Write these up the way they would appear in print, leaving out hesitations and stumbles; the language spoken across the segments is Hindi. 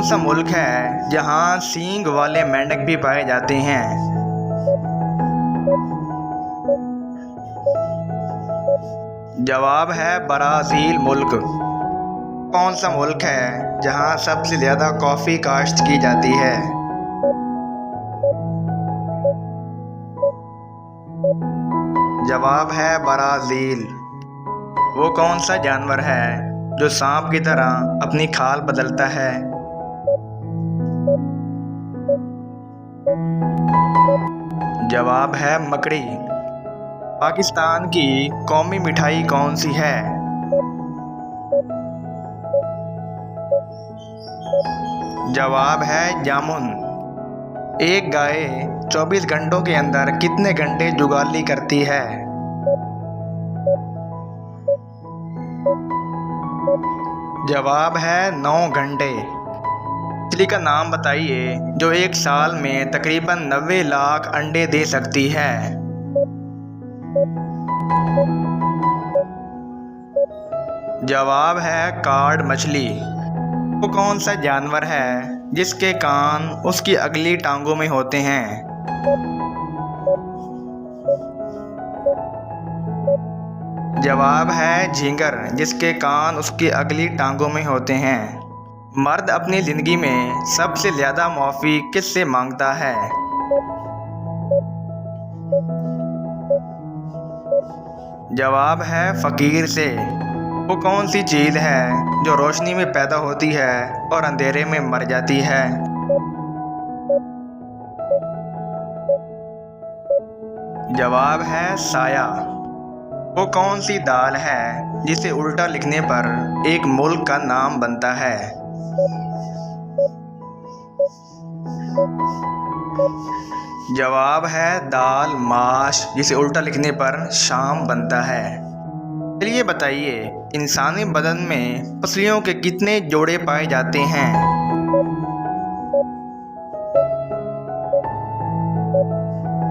सा मुल्क है जहाँ सींग वाले मेंढक भी पाए जाते हैं? जवाब है ब्राज़ील मुल्क। कौन सा मुल्क है जहाँ सबसे ज़्यादा कॉफ़ी काश्त की जाती है? जवाब है ब्राज़ील। वो कौन सा जानवर है जो सांप की तरह अपनी खाल बदलता है? जवाब है मकड़ी। पाकिस्तान की कौमी मिठाई कौन सी है? जवाब है जामुन। एक गाय 24 घंटों के अंदर कितने घंटे जुगाली करती है? जवाब है 9 घंटे। मछली का नाम बताइए जो एक साल में तकरीबन 90 लाख अंडे दे सकती है। जवाब है कार्ड मछली। वो कौन सा जानवर है जिसके कान उसकी अगली टांगों में होते हैं? जवाब है झींगर, जिसके कान उसकी अगली टांगों में होते हैं। मर्द अपनी ज़िंदगी में सबसे ज़्यादा माफ़ी किससे मांगता है? जवाब है फ़कीर से। वो कौन सी चीज़ है जो रोशनी में पैदा होती है और अंधेरे में मर जाती है? जवाब है साया। वो कौन सी दाल है जिसे उल्टा लिखने पर एक मुल्क का नाम बनता है? जवाब है दाल माश, जिसे उल्टा लिखने पर शाम बनता है। चलिए बताइए, इंसानी बदन में पसलियों के कितने जोड़े पाए जाते हैं?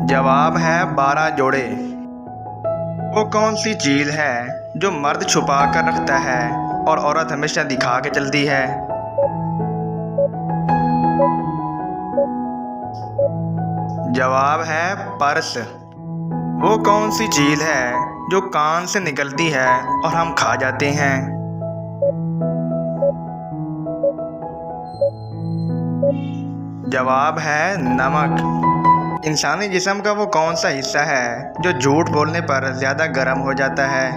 जवाब है 12 जोड़े। वो कौन सी चीज़ है जो मर्द छुपा कर रखता है और औरत हमेशा दिखा के चलती है? जवाब है पर्स। वो कौन सी चीज़ है जो कान से निकलती है और हम खा जाते हैं? जवाब है नमक। इंसानी जिस्म का वो कौन सा हिस्सा है जो झूठ बोलने पर ज़्यादा गर्म हो जाता है?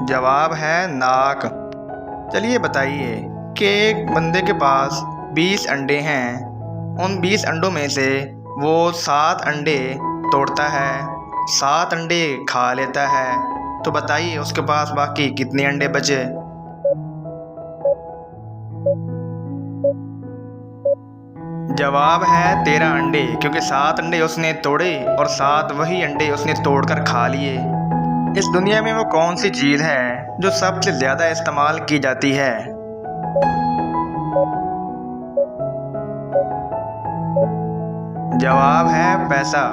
जवाब है नाक। चलिए बताइए कि एक बंदे के पास 20 अंडे हैं, उन 20 अंडों में से वो 7 अंडे तोड़ता है, 7 अंडे खा लेता है, तो बताइए उसके पास बाकी कितने अंडे बचे? जवाब है 13 अंडे, क्योंकि 7 अंडे उसने तोड़े और 7 वही अंडे उसने तोड़कर खा लिए। इस दुनिया में वो कौन सी चीज़ है जो सबसे ज़्यादा इस्तेमाल की जाती है? जवाब है पैसा।